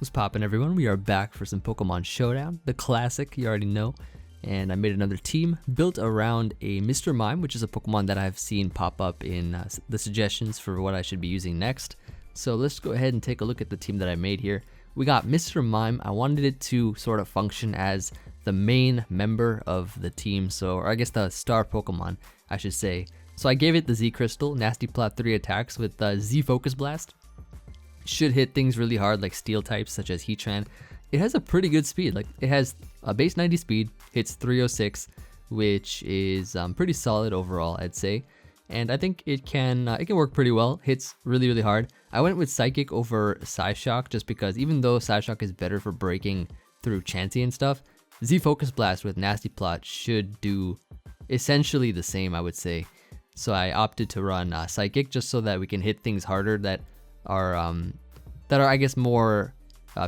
What's poppin', everyone? We are back for some Pokemon Showdown, the classic, you already know. And I made another team built around a Mr. Mime, which is a Pokemon that I've seen pop up in the suggestions for what I should be using next. So let's go ahead and take a look at the team that I made here. We got Mr. Mime. I wanted it to sort of function as the main member of the team, or I guess the star Pokemon, I should say. So I gave it the Z Crystal, Nasty Plot 3 attacks with Z Focus Blast. Should hit things really hard like steel types such as Heatran. It has a pretty good speed, like it has a base 90 speed, hits 306, which is pretty solid overall, I'd say. And I think it can work pretty well, hits really hard. I went with Psychic over Psyshock just because even though Psyshock is better for breaking through Chansey and stuff, Z Focus Blast with Nasty Plot should do essentially the same, I would say. So I opted to run Psychic just so that we can hit things harder that are I guess more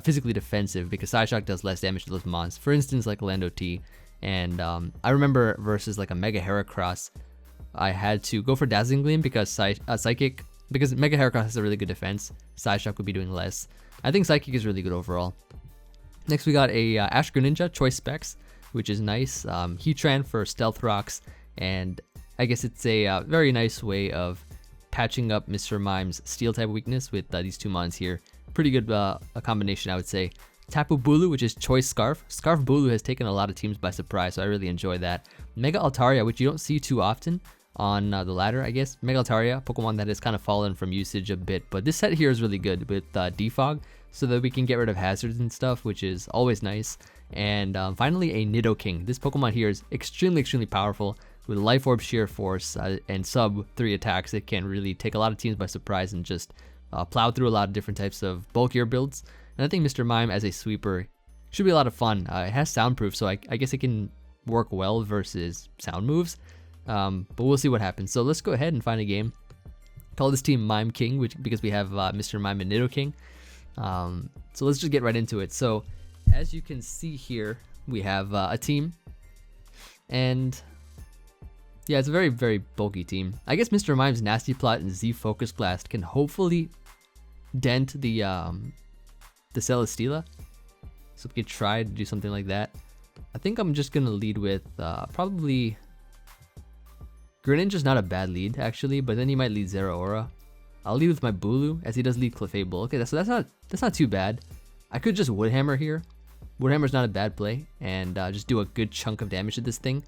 physically defensive, because Psyshock does less damage to those mons. For instance, like Lando T. And I remember versus like a Mega Heracross, I had to go for Dazzling Gleam because Psychic, because Mega Heracross has a really good defense. Psyshock would be doing less. I think Psychic is really good overall. Next we got a Ash Greninja Choice Specs, which is nice. Heatran for Stealth Rocks, and I guess it's a very nice way of patching up Mr. Mime's Steel type weakness with these two mons here. Pretty good a combination, I would say. Tapu Bulu, which is Choice Scarf. Scarf Bulu has taken a lot of teams by surprise, so I really enjoy that. Mega Altaria, which you don't see too often on the ladder, I guess. Mega Altaria, Pokemon that has kind of fallen from usage a bit, but this set here is really good with Defog, so that we can get rid of hazards and stuff, which is always nice. And finally, a Nidoking. This Pokemon here is extremely powerful. With Life Orb, Sheer Force, and sub 3 attacks, it can really take a lot of teams by surprise and just plow through a lot of different types of bulkier builds. And I think Mr. Mime as a sweeper should be a lot of fun. It has soundproof, so I guess it can work well versus sound moves. But we'll see what happens. So let's go ahead and find a game. Call this team Mime King, because we have Mr. Mime and Nidoking. So let's just get right into it. So as you can see here, we have a team. And yeah, it's a very bulky team. I guess Mr. Mime's Nasty Plot and Z Focus Blast can hopefully dent the Celesteela. So we could try to do something like that. I think I'm just gonna lead with probably Greninja's not a bad lead actually, but then he might lead Zeraora. I'll lead with my Bulu as he does lead Clefable. Okay, so that's not too bad. I could just Woodhammer here. Woodhammer's not a bad play, and just do a good chunk of damage to this thing.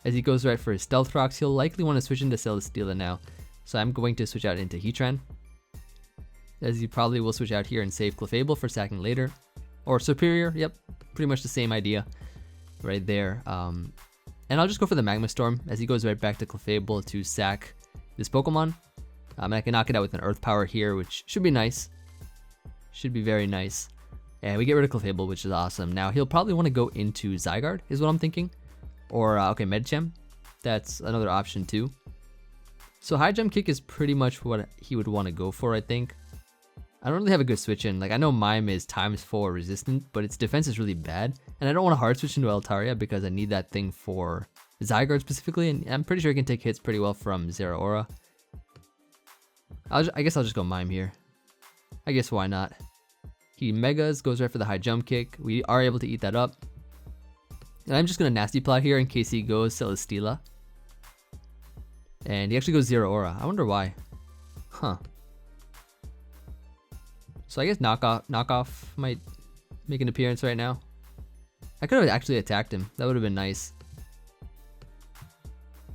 As he goes right for his Stealth Rocks, he'll likely want to switch into Celesteela now. So I'm going to switch out into Heatran, as he probably will switch out here and save Clefable for sacking later. Or Superior, yep, pretty much the same idea right there. And I'll just go for the Magma Storm as he goes right back to Clefable to sack this Pokemon. And I can knock it out with an Earth Power here, which should be nice. Should be very nice. And we get rid of Clefable, which is awesome. Now he'll probably want to go into Zygarde, is what I'm thinking. Or, okay, Medicham. That's another option too. So High Jump Kick is pretty much what he would want to go for, I think. I don't really have a good switch in. Like, I know Mime is ×4 resistant, but its defense is really bad. And I don't want to hard switch into Altaria because I need that thing for Zygarde specifically. And I'm pretty sure it can take hits pretty well from Zeraora. I guess I'll just go Mime here. I guess why not? He Megas, goes right for the High Jump Kick. We are able to eat that up. And I'm just going to Nasty Plot here in case he goes Celesteela. And he actually goes Zeraora. I wonder why. Huh. So I guess knockoff might make an appearance right now. I could have actually attacked him. That would have been nice.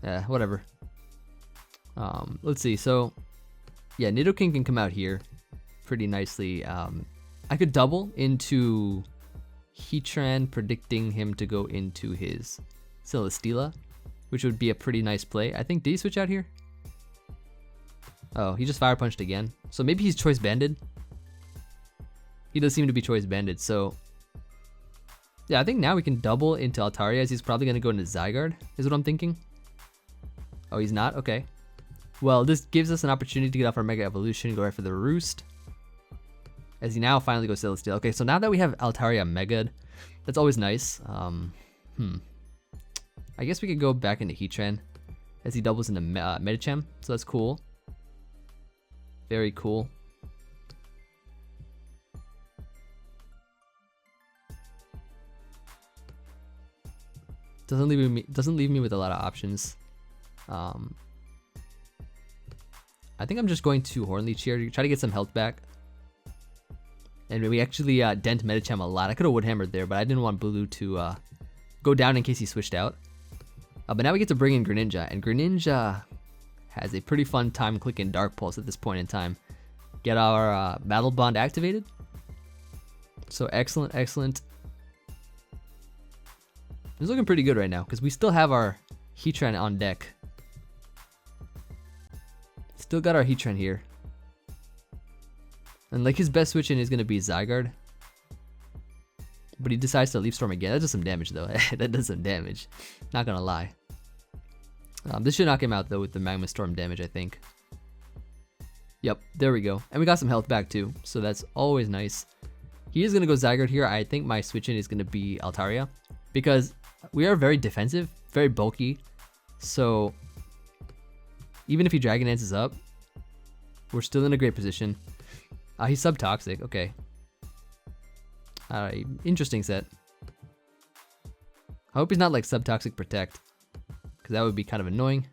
Yeah, whatever. Let's see. So yeah, Nidoking can come out here pretty nicely. I could double into Heatran, predicting him to go into his Celesteela, which would be a pretty nice play. I think, did he switch out here? Oh, he just Fire Punched again. So maybe he's Choice Banded. He does seem to be Choice Banded, so yeah, I think now we can double into Altaria as he's probably going to go into Zygarde, is what I'm thinking. Oh, he's not? Okay. Well, this gives us an opportunity to get off our Mega Evolution, go right for the Roost. As he now finally goes Celesteela. Okay, so now that we have Altaria Mega'd, that's always nice. I guess we could go back into Heatran as he doubles into Medicham, so that's cool. Very cool. Doesn't leave me with a lot of options. I think I'm just going to Horn Leech here to try to get some health back. And we actually dent Medicham a lot. I could have Wood Hammered there, but I didn't want Bulu to go down in case he switched out. But now we get to bring in Greninja, and Greninja has a pretty fun time clicking Dark Pulse at this point in time. Get our Battle Bond activated. So excellent, excellent. It's looking pretty good right now because we still have our Heatran on deck. Still got our Heatran here. And like his best switch in is going to be Zygarde. But he decides to Leaf Storm again. That does some damage though. That does some damage. Not going to lie. This should knock him out though with the Magma Storm damage, I think. Yep, there we go. And we got some health back too. So that's always nice. He is going to go Zygarde here. I think my switch in is going to be Altaria. Because we are very defensive, very bulky. So even if he Dragon Dances up, we're still in a great position. He's Subtoxic, okay. Alright, interesting set. I hope he's not like Subtoxic Protect, because that would be kind of annoying.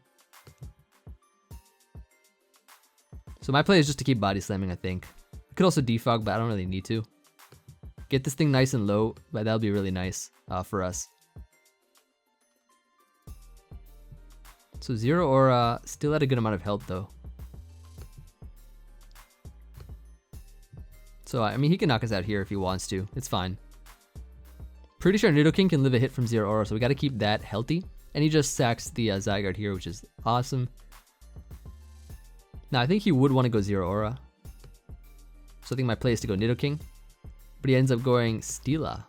So my play is just to keep body slamming, I think. I could also defog, but I don't really need to. Get this thing nice and low, but that'll be really nice for us. So Zero Aura still at a good amount of health though. So I mean he can knock us out here if he wants to. It's fine. Pretty sure Nidoking can live a hit from Zero Aura, so we got to keep that healthy. And he just sacks the Zygarde here, which is awesome. Now I think he would want to go Zero Aura. So I think my play is to go Nidoking. But he ends up going Stila.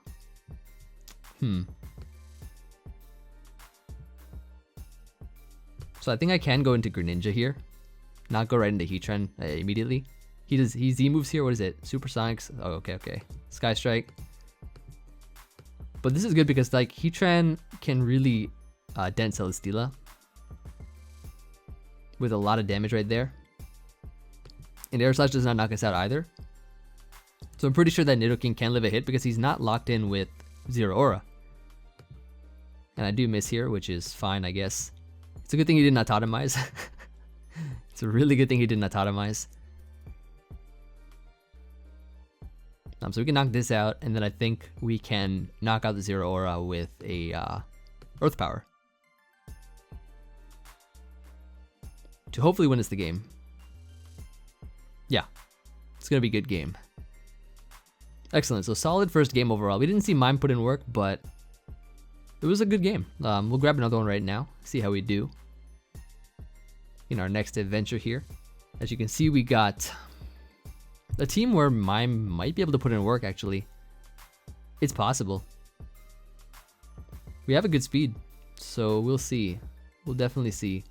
So I think I can go into Greninja here. Not go right into Heatran immediately. He Z moves here. What is it? Supersonics. Oh, okay. Sky Strike. But this is good because like Heatran can really dent Celesteela with a lot of damage right there. And Air Slash does not knock us out either. So I'm pretty sure that Nidoking can live a hit because he's not locked in with Zero Aura. And I do miss here, which is fine, I guess. It's a good thing he did not Totemize. It's a really good thing he did not Totemize. So we can knock this out, and then I think we can knock out the Zero Aura with a Earth Power. To hopefully win us the game. Yeah, it's going to be a good game. Excellent, so solid first game overall. We didn't see Mime put in work, but it was a good game. We'll grab another one right now, see how we do in our next adventure here. As you can see, we got a team where Mime might be able to put in work, actually. It's possible. We have a good speed, so we'll see. We'll definitely see.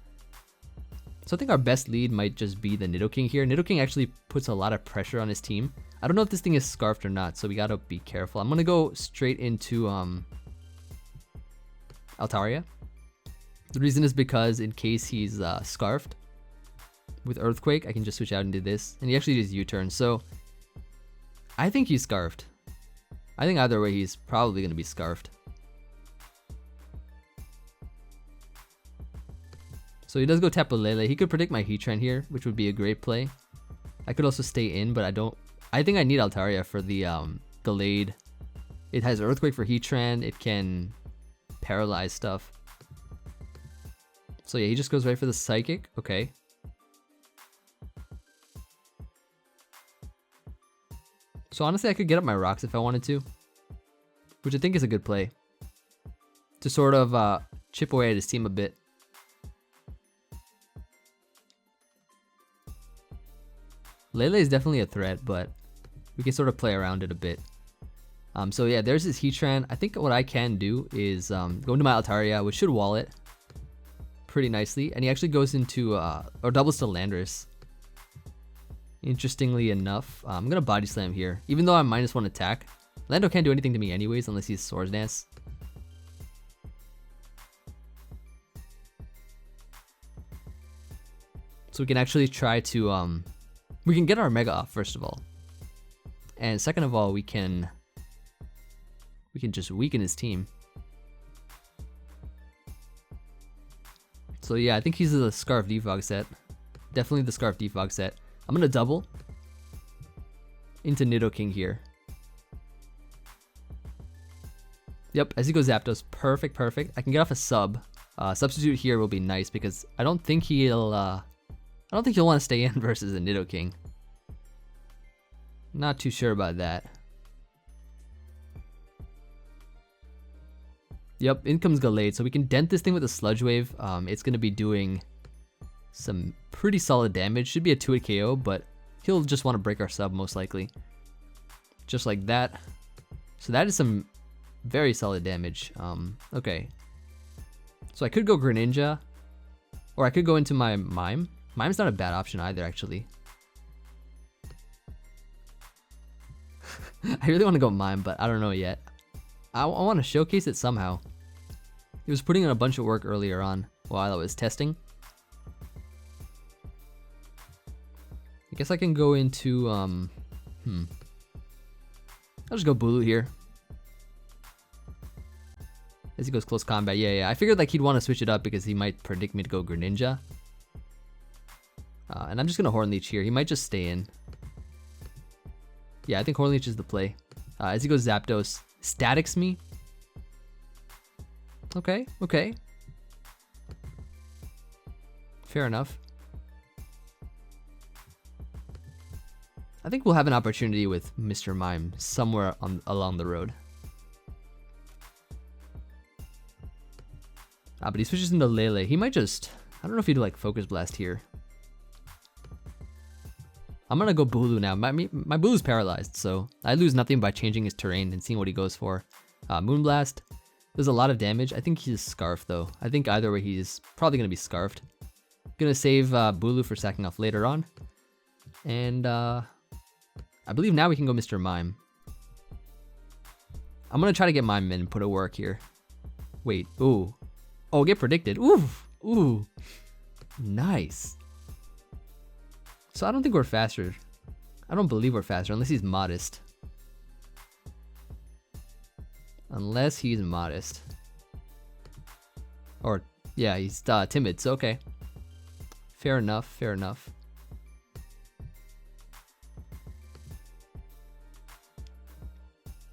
So I think our best lead might just be the Nidoking here. Nidoking actually puts a lot of pressure on his team. I don't know if this thing is scarfed or not, so we gotta be careful. I'm gonna go straight into Altaria. The reason is because in case he's scarfed with Earthquake, I can just switch out and do this. And he actually does U-turn, so I think he's scarfed. I think either way he's probably gonna be scarfed. So he does go Tapu Lele. He could predict my Heatran here, which would be a great play. I could also stay in, but I think I need Altaria for the delayed. It has Earthquake for Heatran. It can paralyze stuff. So yeah, he just goes right for the Psychic. Okay. So honestly, I could get up my rocks if I wanted to, which I think is a good play to sort of chip away at his team a bit. Lele is definitely a threat, but we can sort of play around it a bit. So yeah, there's his Heatran. I think what I can do is go into my Altaria, which should wall it pretty nicely. And he actually goes into, or doubles to Landorus. Interestingly enough, I'm going to Body Slam here. Even though I'm -1 attack, Lando can't do anything to me anyways unless he's Swords Dance. So we can actually try to, we can get our Mega off first of all. And second of all, we can just weaken his team. So yeah, I think he's the Scarf Defog set. Definitely the Scarf Defog set. I'm gonna double into Nidoking here. Yep, as he goes Zapdos, perfect, perfect. I can get off a sub. Substitute here will be nice because I don't think he'll want to stay in versus a Nidoking. Not too sure about that. Yep, in comes Gallade, so we can dent this thing with a Sludge Wave. It's gonna be doing some pretty solid damage. Should be a 2-hit KO, but he'll just want to break our sub most likely. Just like that. So that is some very solid damage. Okay. So I could go Greninja, or I could go into my Mime. Mime's not a bad option either, actually. I really want to go Mime, but I don't know yet. I want to showcase it somehow. He was putting in a bunch of work earlier on while I was testing. I guess I can go into, I'll just go Bulu here. As he goes close combat, yeah. I figured like he'd want to switch it up because he might predict me to go Greninja. And I'm just gonna Horn Leech here. He might just stay in. Yeah, I think Horn Leech is the play. As he goes Zapdos, statics me. Okay. Fair enough. I think we'll have an opportunity with Mr. Mime somewhere along the road. But he switches into Lele. He might just, I don't know if he'd like Focus Blast here. I'm gonna go Bulu now. My Bulu's paralyzed, so I lose nothing by changing his terrain and seeing what he goes for. Moonblast does a lot of damage. I think he's Scarf though. I think either way he's probably gonna be Scarfed. Gonna save Bulu for sacking off later on. And I believe now we can go Mr. Mime. I'm gonna try to get Mime in and put a work here. Wait, ooh. Oh, get predicted. Ooh. Nice. So I don't think we're faster. I don't believe we're faster unless he's modest. Unless he's modest. Or, yeah, he's timid, so okay. Fair enough.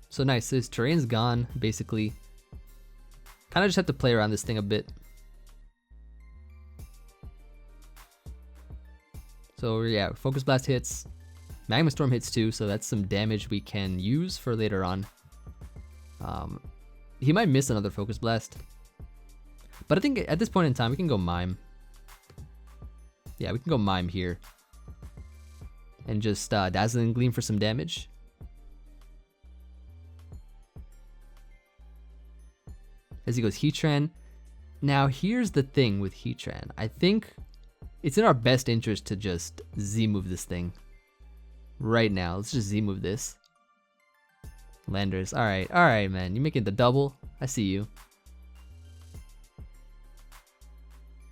So nice, so his terrain's gone, basically. Kind of just have to play around this thing a bit. So yeah, Focus Blast hits. Magma Storm hits too, so that's some damage we can use for later on. He might miss another Focus Blast. But I think at this point in time, we can go Mime. Yeah, we can go Mime here. And just Dazzling Gleam for some damage. As he goes Heatran. Now here's the thing with Heatran. I think it's in our best interest to just Z-move this thing. Right now, let's just Z-move this. Landers, alright man, you making the double? I see you.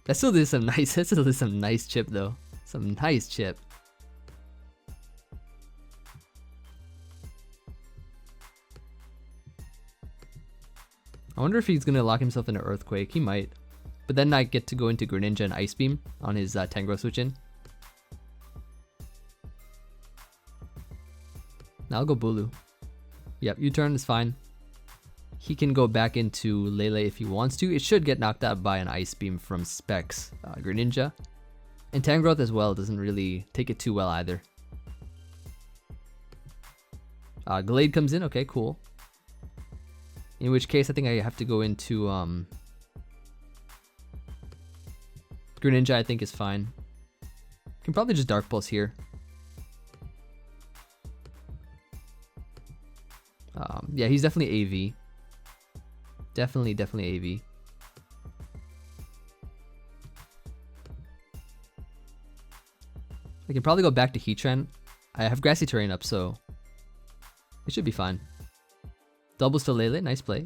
That still did some nice chip though. Some nice chip. I wonder if he's gonna lock himself into Earthquake. He might. But then I get to go into Greninja and Ice Beam on his Tangrowth switch in. Now I'll go Bulu. Yep, U-turn is fine. He can go back into Lele if he wants to. It should get knocked out by an Ice Beam from Specs Greninja. And Tangrowth as well doesn't really take it too well either. Gallade comes in, okay, cool. In which case I think I have to go into Greninja. I think is fine. Can probably just Dark Pulse here. Yeah, he's definitely AV. Definitely AV. I can probably go back to Heatran. I have Grassy Terrain up, so it should be fine. Doubles to Lele, nice play.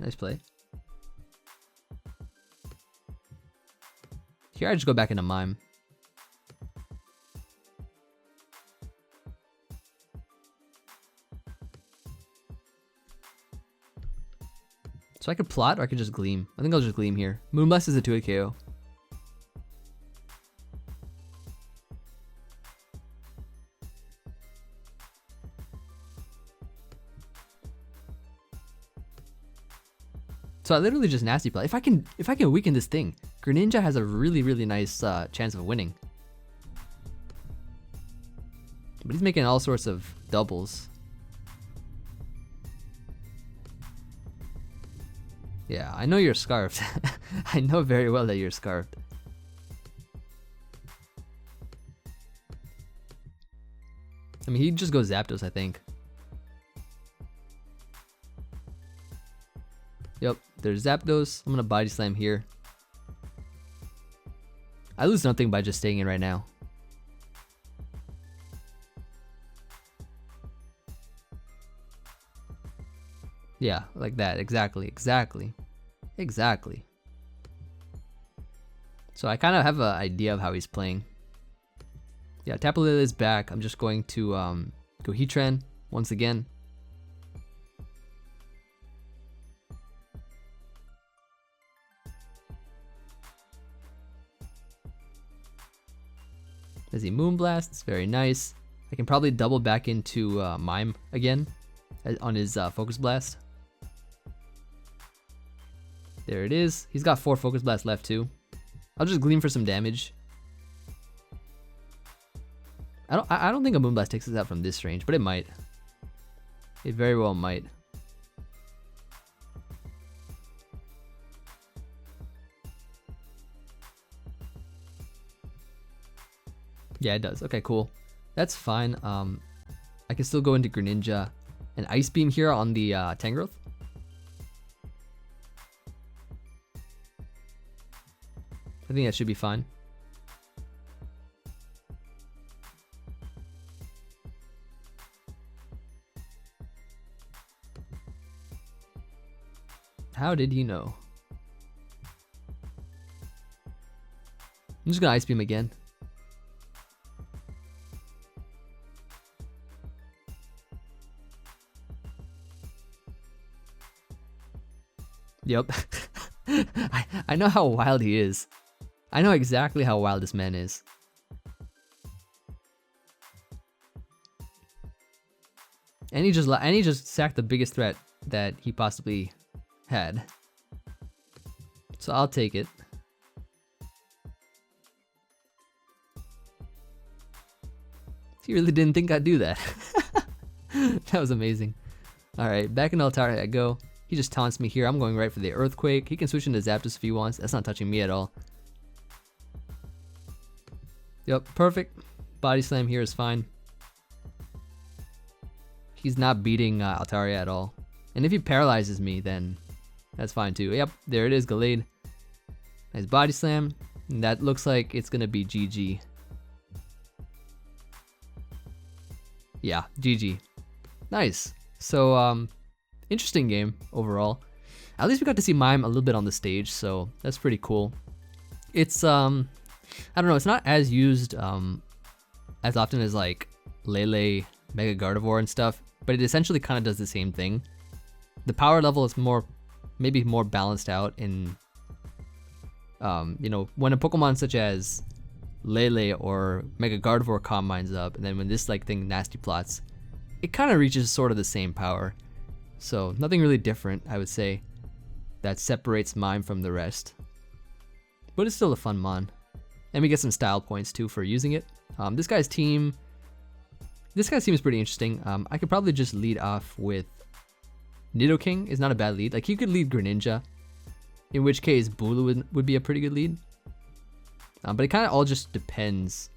Here I just go back into Mime. So I could plot or I could just Gleam. I think I'll just Gleam here. Moonblast is a 2-hit KO. So I literally just nasty play. If I can weaken this thing, Greninja has a really nice chance of winning. But he's making all sorts of doubles. Yeah, I know you're scarfed. I know very well that you're scarfed. I mean, he just goes Zapdos, I think. Yep, there's Zapdos. I'm gonna Body Slam here. I lose nothing by just staying in right now. Yeah, like that. Exactly. So I kind of have an idea of how he's playing. Yeah, Tapu Lele is back. I'm just going to go Heatran once again. As he Moonblast, it's very nice. I can probably double back into Mime again on his Focus Blast. There it is. He's got 4 Focus Blasts left too. I'll just Gleam for some damage. I don't think a Moonblast takes us out from this range, but it might. It very well might. Yeah, it does. Okay, cool. That's fine. I can still go into Greninja and Ice Beam here on the Tangrowth. I think that should be fine. How did he know? I'm just gonna Ice Beam again. Yep. I know how wild he is. I know exactly how wild this man is. And he just sacked the biggest threat that he possibly had. So I'll take it. He really didn't think I'd do that. That was amazing. Alright, back in Altaria I go. He just taunts me here. I'm going right for the Earthquake. He can switch into Zapdos if he wants. That's not touching me at all. Yep, perfect. Body Slam here is fine. He's not beating Altaria at all. And if he paralyzes me, then that's fine too. Yep, there it is, Gallade. Nice Body Slam. And that looks like it's gonna be GG. Yeah, GG. Nice. So, interesting game overall. At least we got to see Mime a little bit on the stage, so that's pretty cool. It's I don't know, it's not as used as often as like Lele, Mega Gardevoir and stuff, but it essentially kind of does the same thing. The power level is maybe more balanced out in you know, when a Pokemon such as Lele or Mega Gardevoir combines up, and then when this like thing Nasty Plots, it kind of reaches sort of the same power. So nothing really different, I would say, that separates Mime from the rest. But it's still a fun mon. And we get some style points too for using it. This guy's team seems pretty interesting. I could probably just lead off with Nidoking is not a bad lead. Like, he could lead Greninja, in which case Bulu would be a pretty good lead. But it kind of all just depends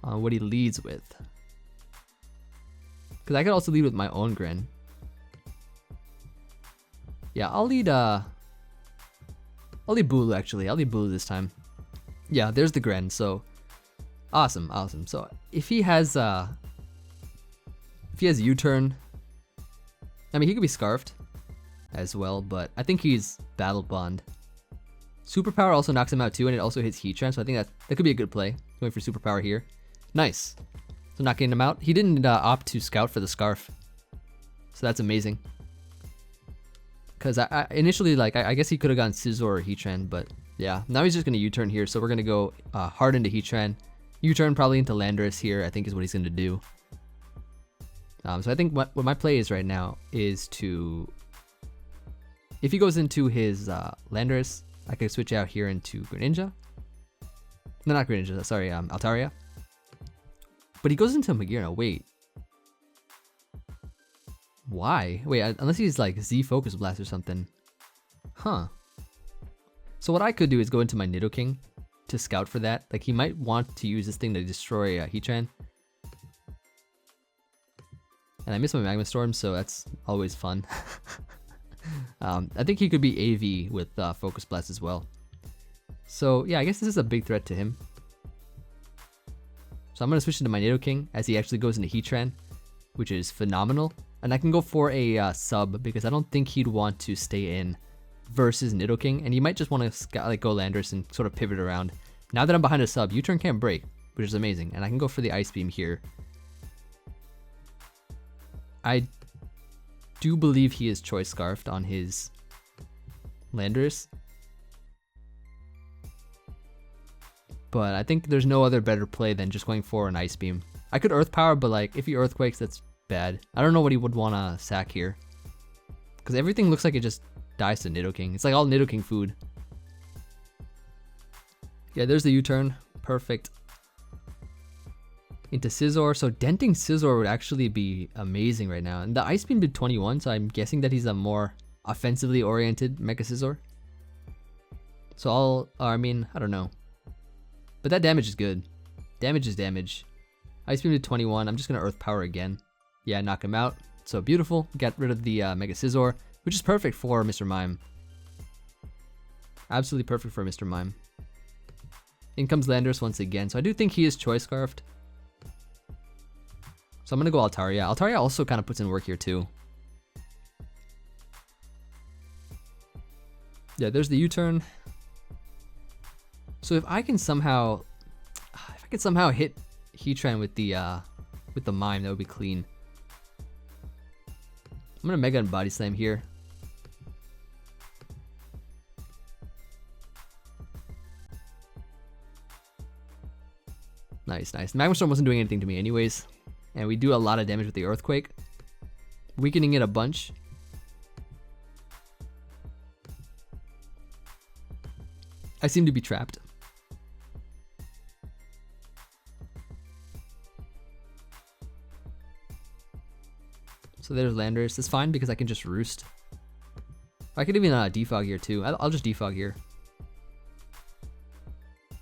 on what he leads with. Because I could also lead with my own Gren. Yeah, I'll lead Bulu actually. I'll lead Bulu this time. Yeah, there's the Gren, so awesome. So if he has U-turn, I mean, he could be Scarfed as well, but I think he's Battle Bond. Superpower also knocks him out too, and it also hits Heatran, so I think that could be a good play. Going for Superpower here. Nice. So not getting him out. He didn't opt to Scout for the Scarf, so that's amazing. Because I initially, like, I guess he could have gone Scizor or Heatran, but yeah. Now he's just going to U-turn here, so we're going to go hard into Heatran. U-turn probably into Landorus here, I think is what he's going to do. So I think what my play is right now is to If he goes into his Landorus, I could switch out here into Greninja. No, not Greninja, sorry, Altaria. But he goes into Magearna, wait. Why? Wait, unless he's like Z Focus Blast or something. Huh. So what I could do is go into my Nidoking to scout for that. Like he might want to use this thing to destroy Heatran. And I missed my Magma Storm, so that's always fun. I think he could be AV with Focus Blast as well. So yeah, I guess this is a big threat to him. So I'm going to switch into my Nidoking as he actually goes into Heatran, which is phenomenal. And I can go for a sub because I don't think he'd want to stay in versus Nidoking. And he might just want to like go Landorus and sort of pivot around. Now that I'm behind a sub, U-turn can't break, which is amazing. And I can go for the Ice Beam here. I do believe he is Choice Scarfed on his Landorus. But I think there's no other better play than just going for an Ice Beam. I could Earth Power, but like if he Earthquakes, that's bad. I don't know what he would want to sack here. Because everything looks like it just dies to Nidoking. It's like all Nidoking food. Yeah, there's the U-turn. Perfect. Into Scizor. So denting Scizor would actually be amazing right now. And the Ice Beam did 21, so I'm guessing that he's a more offensively oriented Mega Scizor. So I don't know. But that damage is good. Damage is damage. Ice Beam did 21. I'm just going to Earth Power again. Yeah, knock him out. So beautiful. Got rid of the Mega Scizor, which is perfect for Mr. Mime. Absolutely perfect for Mr. Mime. In comes Landorus once again. So I do think he is Choice Scarfed. So I'm going to go Altaria. Altaria also kind of puts in work here too. Yeah, there's the U-turn. So if I can somehow hit Heatran with the Mime, that would be clean. I'm gonna Mega and Body Slam here. Nice, nice. Magma Storm wasn't doing anything to me anyways. And we do a lot of damage with the Earthquake. Weakening it a bunch. I seem to be trapped. So there's Landorus. It's fine because I can just Roost. I could even defog here too. I'll just defog here. I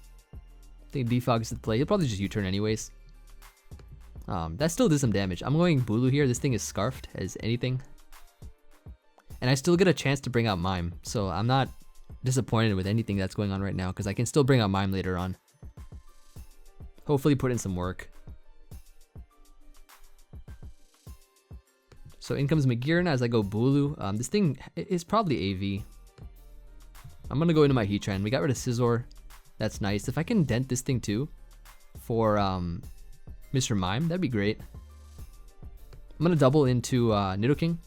think defog is the play. He'll probably just U-turn anyways. That still did some damage. I'm going Bulu here. This thing is scarfed as anything. And I still get a chance to bring out Mime. So I'm not disappointed with anything that's going on right now because I can still bring out Mime later on. Hopefully put in some work. So in comes Magearna as I go Bulu. This thing is probably AV. I'm going to go into my Heatran. We got rid of Scizor. That's nice. If I can dent this thing too for Mr. Mime, that'd be great. I'm going to double into Nidoking.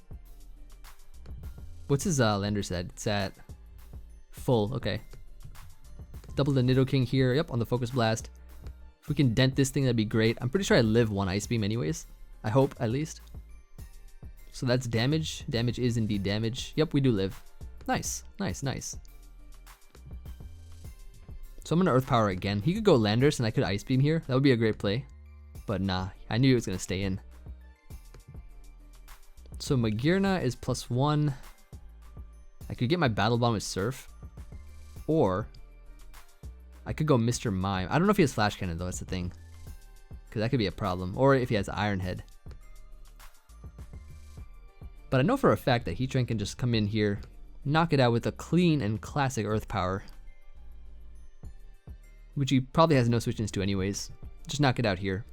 What's his Landorus at? It's at full. Okay. Double the Nidoking here. Yep, on the Focus Blast. If we can dent this thing, that'd be great. I'm pretty sure I live one Ice Beam anyways. I hope, at least. So that's damage. Damage is indeed damage. Yep, we do live. Nice, nice, nice. So I'm going to Earth Power again. He could go Landorus and I could Ice Beam here. That would be a great play. But nah, I knew he was going to stay in. So Magearna is +1. I could get my Battle Bomb with Surf. Or I could go Mr. Mime. I don't know if he has Flash Cannon though, that's the thing. Because that could be a problem. Or if he has Iron Head. But I know for a fact that Heatran can just come in here, knock it out with a clean and classic Earth Power. Which he probably has no switch-ins to anyways. Just knock it out here.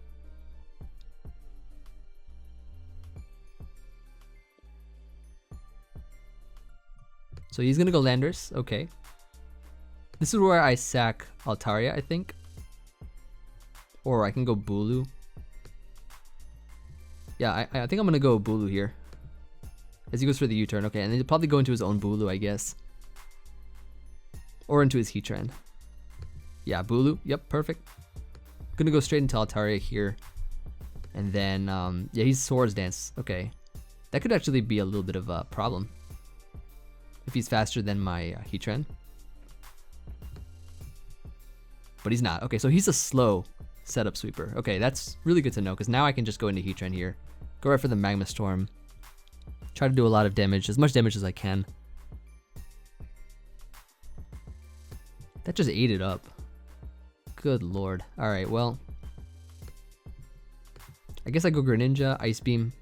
So he's gonna go Landorus, okay. This is where I sack Altaria, I think. Or I can go Bulu. Yeah, I think I'm gonna go Bulu here. As he goes for the U-turn, okay, and then he'll probably go into his own Bulu, I guess. Or into his Heatran. Yeah, Bulu, yep, perfect. Gonna go straight into Altaria here. And then, yeah, he's Swords Dance, okay. That could actually be a little bit of a problem. if he's faster than my Heatran. But he's not. Okay, so he's a slow setup sweeper. Okay, that's really good to know, because now I can just go into Heatran here. Go right for the Magma Storm. Try to do a lot of damage, as much damage as I can. That just ate it up. Good lord. Alright, well. I guess I go Greninja, Ice Beam,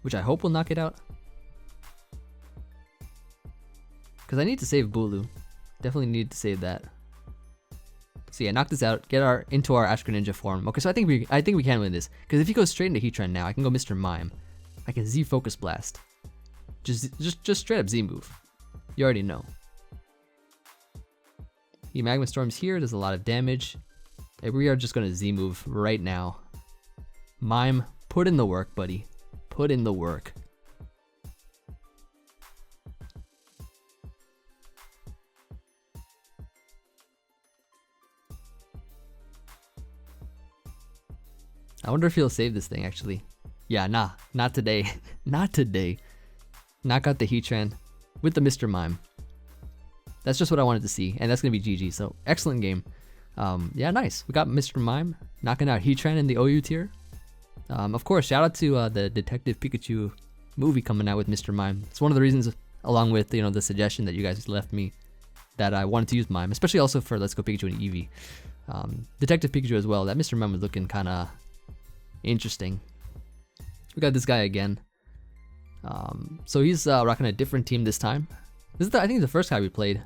which I hope will knock it out. Because I need to save Bulu. Definitely need to save that. So yeah, knock this out, get into our Ash Greninja form. Okay, so I think we can win this. Because if he goes straight into Heatran now, I can go Mr. Mime. I can Z Focus Blast. Just straight up Z move. You already know. He Magma Storms here, does a lot of damage. And we are just gonna Z move right now. Mime, put in the work, buddy. Put in the work. I wonder if he'll save this thing, actually. Yeah, nah, not today. Not today. Knock out the Heatran with the Mr. Mime. That's just what I wanted to see, and that's going to be GG, so excellent game. Yeah, nice. We got Mr. Mime knocking out Heatran in the OU tier. Of course, shout out to the Detective Pikachu movie coming out with Mr. Mime. It's one of the reasons, along with the suggestion that you guys left me, that I wanted to use Mime, especially also for Let's Go Pikachu and Eevee. Detective Pikachu as well. That Mr. Mime was looking kind of interesting. We got this guy again. So he's rocking a different team this time. This is I think the first guy we played.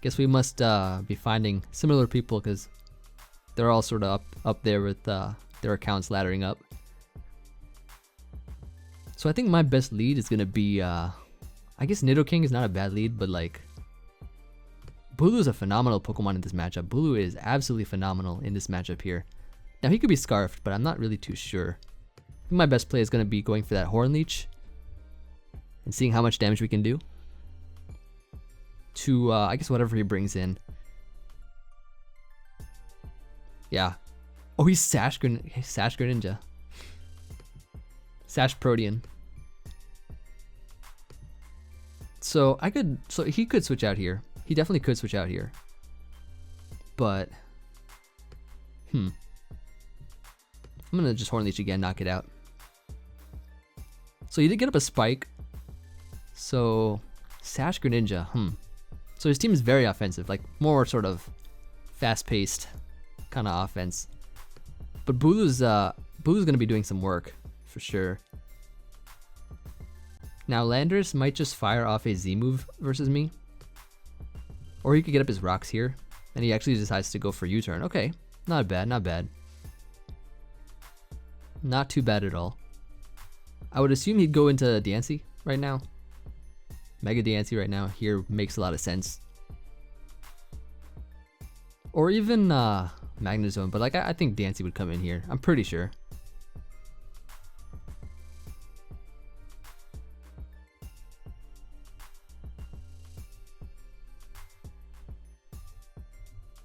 Guess we must be finding similar people, because they're all sort of up there with their accounts laddering up. So I think my best lead is gonna be I guess Nidoking is not a bad lead, but like Bulu is a phenomenal Pokemon in this matchup. Bulu is absolutely phenomenal in this matchup here. Now he could be Scarfed, but I'm not really too sure. I think my best play is gonna be going for that Horn Leech and seeing how much damage we can do to I guess whatever he brings in. Yeah. Oh, he's Sash Greninja. Sash Protean. So he could switch out here. He definitely could switch out here. But I'm gonna just Horn Leech again, knock it out. So he did get up a Spike. So Sash Greninja, So his team is very offensive, like more sort of fast-paced kind of offense. But Bulu's gonna be doing some work for sure. Now Landorus might just fire off a Z move versus me, or he could get up his rocks here, and he actually decides to go for U-turn. Okay, not bad, not bad. Not too bad at all. I would assume he'd go into Diancie right now. Mega Diancie right now here makes a lot of sense. Or even Magnezone, but like I think Diancie would come in here. I'm pretty sure.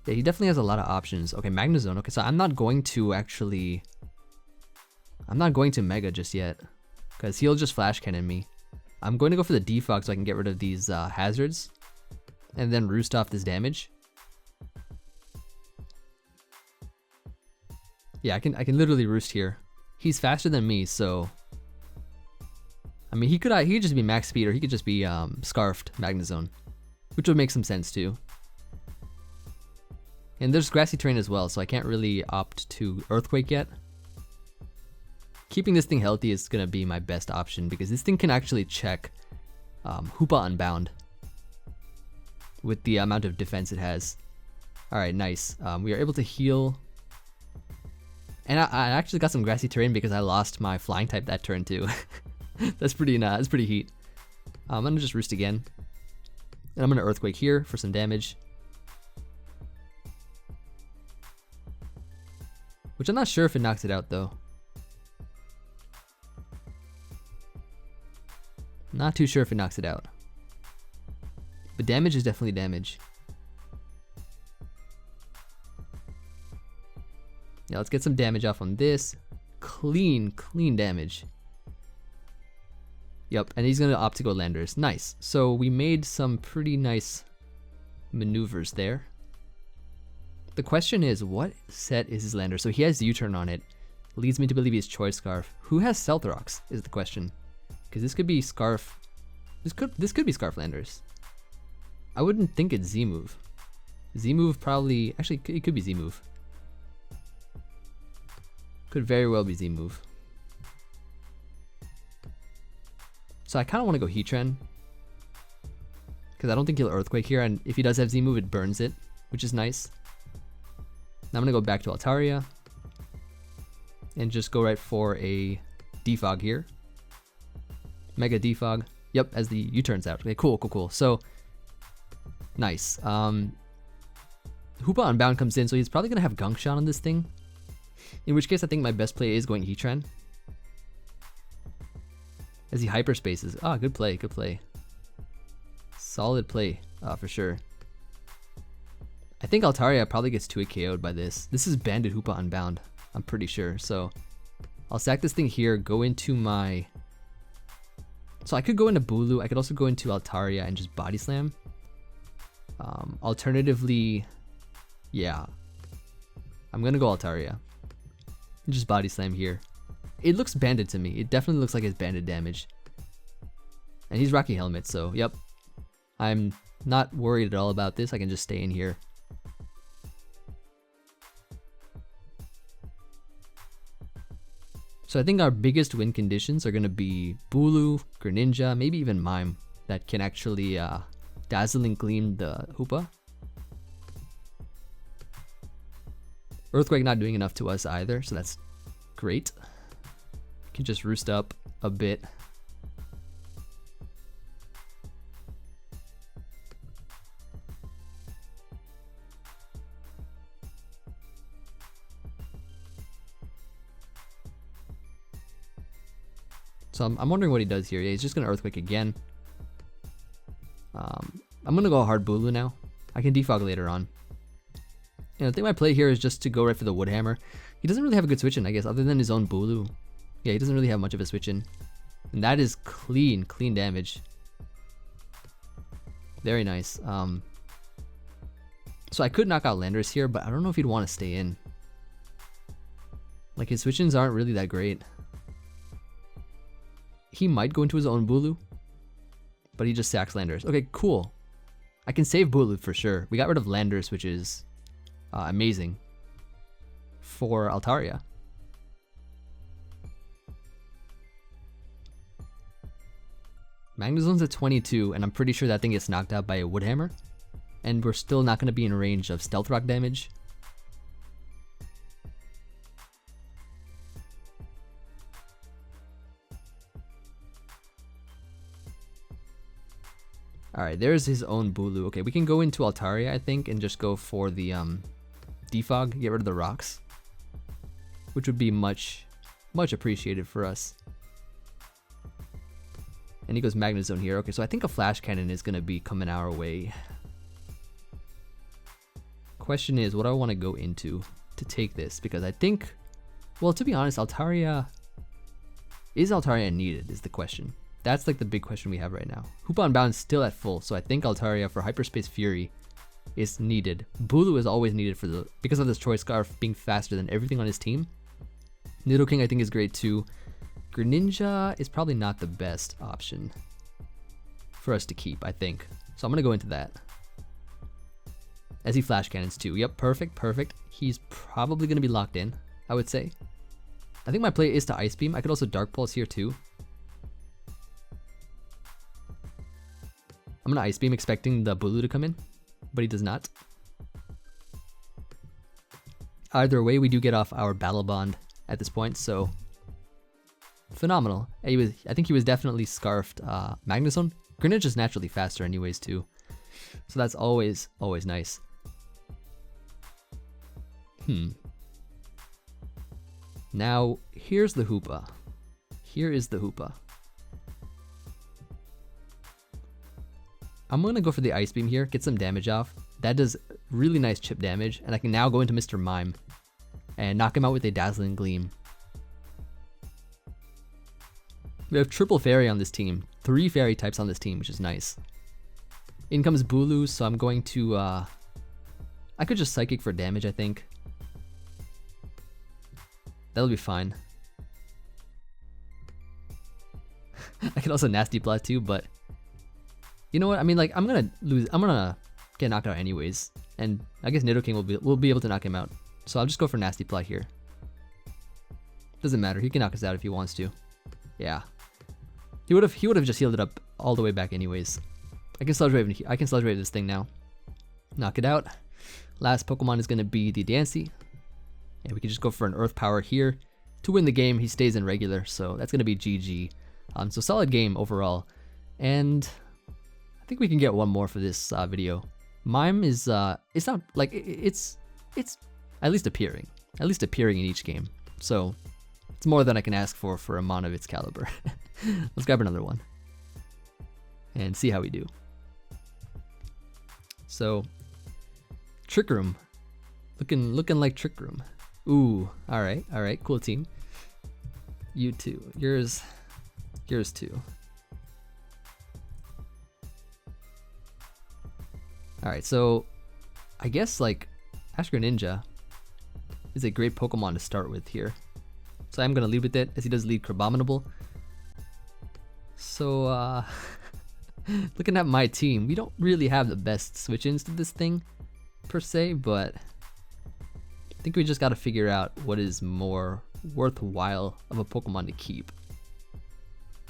Yeah, he definitely has a lot of options. Okay, Magnezone. Okay, so I'm not going to Mega just yet, because he'll just Flash Cannon me. I'm going to go for the Defog so I can get rid of these hazards, and then roost off this damage. Yeah, I can literally roost here. He's faster than me, so I mean he could just be max speed, or he could just be Scarfed Magnezone, which would make some sense too. And there's grassy terrain as well, so I can't really opt to Earthquake yet. Keeping this thing healthy is going to be my best option, because this thing can actually check Hoopa Unbound with the amount of defense it has. Alright, nice. We are able to heal. And I actually got some grassy terrain because I lost my flying type that turn too. That's pretty heat. I'm going to just roost again. And I'm going to Earthquake here for some damage. Which I'm not sure if it knocks it out though. Not too sure if it knocks it out. But damage is definitely damage. Yeah, let's get some damage off on this. Clean damage. Yep, and he's gonna opt to go Landers. Nice. So we made some pretty nice maneuvers there. The question is, what set is his Lander? So he has U-turn on it. Leads me to believe he's Choice Scarf. Who has Stealth Rocks is the question. Because this could be Scarf. This could be Scarf Landers. I wouldn't think it's Z-move. Z-move probably, actually it could be Z-move. Could very well be Z-move. So I kind of want to go Heatran. Because I don't think he'll Earthquake here, and if he does have Z-move, it burns it, which is nice. Now I'm going to go back to Altaria. And just go right for a Defog here. Mega Defog. Yep, as the U-turns out. Okay, cool. So, nice. Hoopa Unbound comes in, so he's probably going to have Gunk Shot on this thing. In which case, I think my best play is going Heatran. As he hyperspaces. Ah, good play. Solid play, for sure. I think Altaria probably gets 2-hit KO'd by this. This is Banded Hoopa Unbound, I'm pretty sure. So I'll sack this thing here, go into my... So I could go into Bulu, I could also go into Altaria and just Body Slam. Alternatively, yeah. I'm gonna go Altaria. Just Body Slam here. It looks banded to me. It definitely looks like it's banded damage. And he's Rocky Helmet, so yep. I'm not worried at all about this. I can just stay in here. So I think our biggest win conditions are going to be Bulu, Greninja, maybe even Mime that can actually Dazzling Gleam the Hoopa. Earthquake not doing enough to us either, so that's great. Can just roost up a bit. So I'm wondering what he does here. Yeah, he's just gonna Earthquake again. I'm gonna go hard Bulu now. I can defog later on. And I think my play here is just to go right for the Wood Hammer. He doesn't really have a good switch in, I guess, other than his own Bulu. Yeah, he doesn't really have much of a switch in. And that is clean damage. Very nice. So I could knock out Landers here, but I don't know if he'd want to stay in. Like, his switch-ins aren't really that great. He might go into his own Bulu, but he just sacks Landers. Okay, cool. I can save Bulu for sure. We got rid of Landers, which is amazing for Altaria. Magnezone's at 22, and I'm pretty sure that thing gets knocked out by a Wood Hammer. And we're still not going to be in range of Stealth Rock damage. Alright, there's his own Bulu. Okay, we can go into Altaria, I think, and just go for the defog, get rid of the rocks. Which would be much appreciated for us. And he goes Magnezone here. Okay, so I think a Flash Cannon is going to be coming our way. Question is, what do I want to go into to take this? Because I think, well, to be honest, Altaria... Is Altaria needed is the question. That's like the big question we have right now. Hoopa Unbound is still at full, so I think Altaria for Hyperspace Fury is needed. Bulu is always needed for because of this Choice Scarf being faster than everything on his team. Nidoking I think is great too. Greninja is probably not the best option for us to keep, I think. So I'm gonna go into that. As he Flash Cannons too. Yep, perfect. He's probably gonna be locked in, I would say. I think my play is to Ice Beam. I could also Dark Pulse here too. I'm gonna Ice Beam expecting the Bulu to come in, but he does not. Either way, we do get off our Battle Bond at this point, so phenomenal. I think he was definitely scarfed Magnezone. Greninja is naturally faster anyways too, so that's always nice. Now here's the Hoopa. Here is the Hoopa. I'm gonna go for the Ice Beam here, get some damage off. That does really nice chip damage, and I can now go into Mr. Mime and knock him out with a Dazzling Gleam. We have triple fairy on this team. 3 fairy types on this team, which is nice. In comes Bulu, so I'm going to, I could just Psychic for damage, I think. That'll be fine. I could also Nasty Plot too, but you know what? I mean, like, I'm gonna get knocked out anyways, and I guess Nidoking will be able to knock him out. So I'll just go for Nasty Plot here. Doesn't matter. He can knock us out if he wants to. Yeah. He would have just healed it up all the way back anyways. I can Sludge Wave this thing now. Knock it out. Last Pokemon is gonna be the Dansey. And we can just go for an Earth Power here to win the game. He stays in regular, so that's gonna be GG. So solid game overall, and I think we can get one more for this video. Mime is it's not like it's at least appearing in each game, so it's more than I can ask for a mon of its caliber. Let's grab another one and see how we do. So Trick Room, looking like Trick Room. Ooh, all right, cool team. You too, yours too. Alright, so I guess like Ash Greninja is a great Pokemon to start with here. So I'm gonna lead with it, as he does lead Crabominable. So looking at my team, we don't really have the best switch-ins to this thing per se, but I think we just gotta figure out what is more worthwhile of a Pokemon to keep.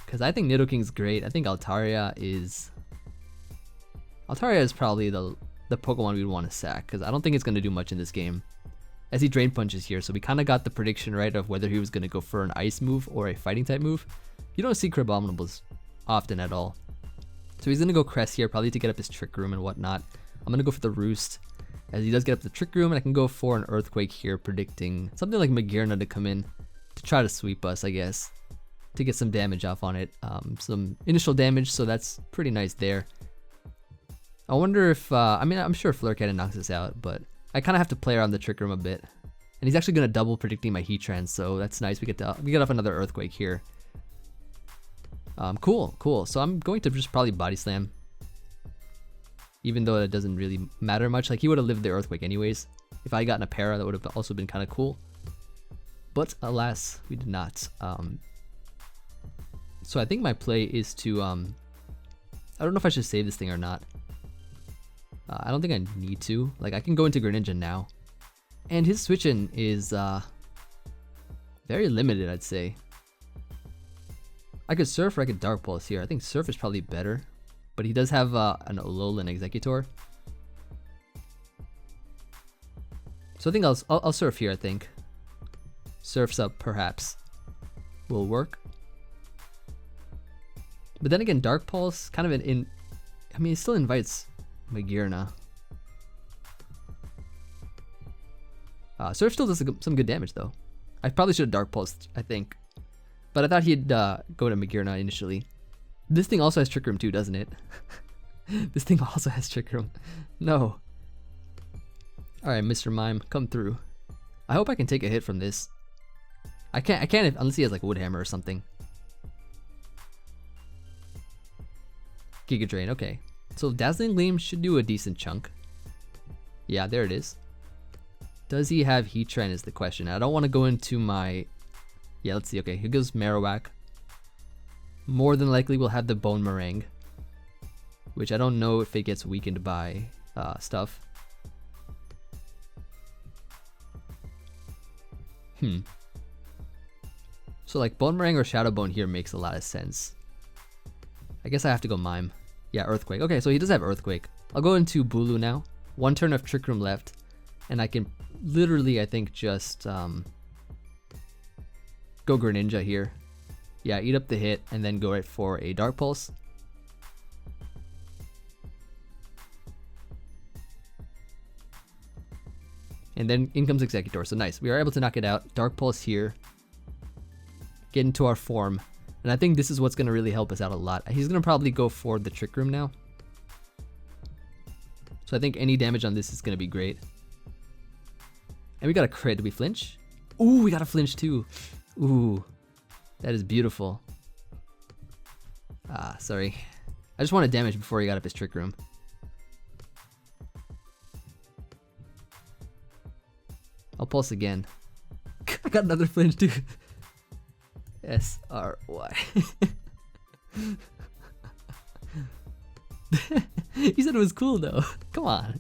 Because I think Nidoking's great. I think Altaria is probably the Pokemon we'd want to sack, because I don't think it's going to do much in this game. As he Drain Punches here, so we kind of got the prediction right of whether he was going to go for an Ice move or a Fighting type move. You don't see Crabominables often at all. So he's going to go Crest here, probably to get up his Trick Room and whatnot. I'm going to go for the Roost, as he does get up the Trick Room, and I can go for an Earthquake here, predicting something like Magearna to come in to try to sweep us, I guess, to get some damage off on it, some initial damage, so that's pretty nice there. I wonder if, I mean, I'm sure Flare Cannon knocks us out, but I kind of have to play around the Trick Room a bit. And he's actually going to double predicting my Heatran, so that's nice. We get off another Earthquake here. Cool. So I'm going to just probably Body Slam, even though it doesn't really matter much. Like, he would have lived the Earthquake anyways. If I gotten a Para, that would have also been kind of cool. But alas, we did not. So I think my play is to, I don't know if I should save this thing or not. I don't think I need to. Like, I can go into Greninja now. And his switch-in is very limited, I'd say. I could Surf or I could Dark Pulse here. I think Surf is probably better. But he does have an Alolan Executor. So I think I'll Surf here, I think. Surf's Up, perhaps, will work. But then again, Dark Pulse, kind of I mean, it still invites Magearna. Surf still does some good damage, though. I probably should have Dark Pulsed, I think. But I thought he'd go to Magearna initially. This thing also has Trick Room too, doesn't it? This thing also has Trick Room. No. Alright, Mr. Mime, come through. I hope I can take a hit from this. I can't unless he has like Wood Hammer or something. Giga Drain, okay. So Dazzling Gleam should do a decent chunk. Yeah, there it is. Does he have Heatran is the question. I don't want to go into my... Yeah, let's see. Okay, here goes Marowak. More than likely we'll have the Bone Meringue, which I don't know if it gets weakened by stuff. So like Bone Meringue or Shadow Bone here makes a lot of sense. I guess I have to go Mime. Yeah, Earthquake. Okay, so he does have Earthquake. I'll go into Bulu now. One turn of Trick Room left, and I can literally, I think, just go Greninja here. Yeah, eat up the hit, and then go right for a Dark Pulse. And then in comes Executor, so nice. We are able to knock it out. Dark Pulse here. Get into our form. And I think this is what's going to really help us out a lot. He's going to probably go for the Trick Room now. So I think any damage on this is going to be great. And we got a crit. Did we flinch? Ooh, we got a flinch too. Ooh, that is beautiful. Ah, sorry. I just wanted damage before he got up his Trick Room. I'll pulse again. I got another flinch too. S-R-Y. He said it was cool though. Come on.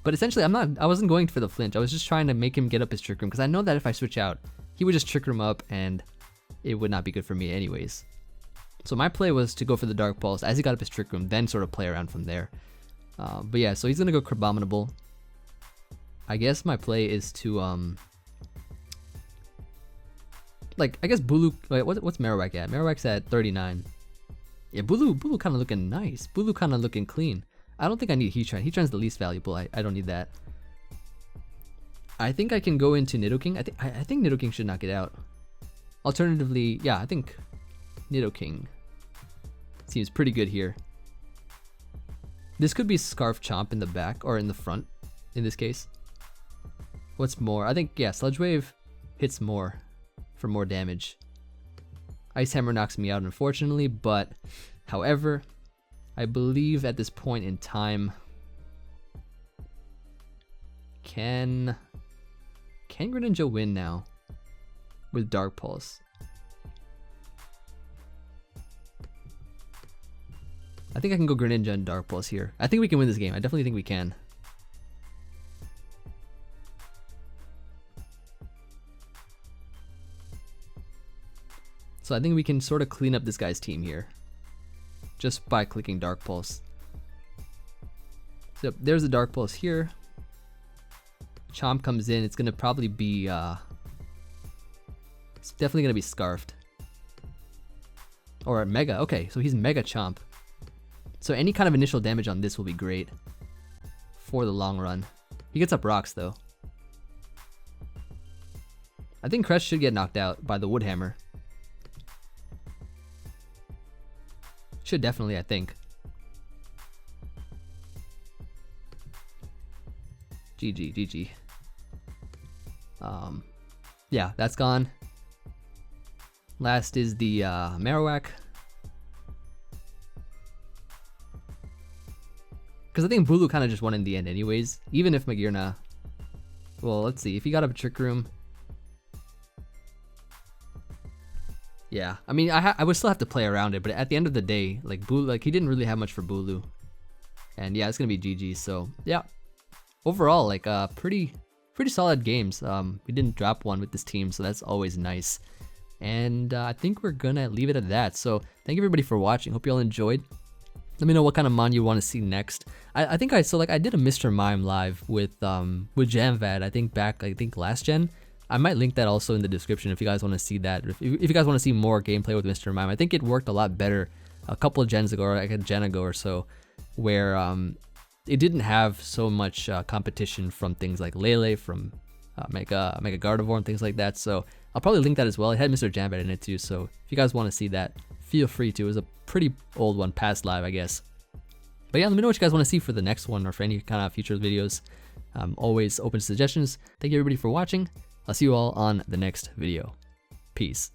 But essentially, I wasn't going for the flinch. I was just trying to make him get up his Trick Room because I know that if I switch out, he would just Trick Room up and it would not be good for me anyways. So my play was to go for the Dark Pulse as he got up his Trick Room, then sort of play around from there. But yeah, so he's gonna go Crabominable. I guess my play is to like, I guess Bulu. Wait, what's Marowak at? Marowak's at 39. Yeah, Bulu kind of looking nice. Bulu kind of looking clean. I don't think I need Heatran. Heatran's the least valuable. I don't need that. I think I can go into Nidoking. I think Nidoking should knock it out. Alternatively, yeah, I think Nidoking seems pretty good here. This could be Scarf Chomp in the back or in the front in this case. What's more? I think, yeah, Sludge Wave hits more for more damage. Ice Hammer knocks me out, unfortunately, but however, I believe at this point in time, can Greninja win now with Dark Pulse? I think I can go Greninja and Dark Pulse here. I think we can win this game. I definitely think we can. So I think we can sort of clean up this guy's team here just by clicking Dark Pulse. So there's the Dark Pulse here. Chomp comes in. It's gonna probably be it's definitely gonna be Scarfed or Mega. Okay, so he's Mega Chomp. So any kind of initial damage on this will be great for the long run. He gets up rocks though. I think Crest should get knocked out by the Wood Hammer. Should definitely, I think. GG. Yeah, that's gone. Last is the Marowak. Because I think Bulu kind of just won in the end anyways. Even if Magearna... Well, let's see. If he got up a Trick Room... Yeah, I mean, I would still have to play around it, but at the end of the day, like Bulu, like he didn't really have much for Bulu, and yeah, it's gonna be GG. So yeah, overall, like pretty solid games. We didn't drop one with this team, so that's always nice. And I think we're gonna leave it at that. So thank you everybody for watching. Hope you all enjoyed. Let me know what kind of mon you want to see next. I think I did a Mr. Mime live with Jamvad. I think last gen. I might link that also in the description if you guys want to see that. If you guys want to see more gameplay with Mr. Mime, I think it worked a lot better a couple of gens ago, or like a gen ago or so, where it didn't have so much competition from things like Lele, from Mega Gardevoir and things like that. So I'll probably link that as well. It had Mr. Jambat in it too, so if you guys want to see that, feel free to. It was a pretty old one, past live, I guess. But yeah, let me know what you guys want to see for the next one or for any kind of future videos. I'm always open to suggestions. Thank you everybody for watching. I'll see you all on the next video. Peace.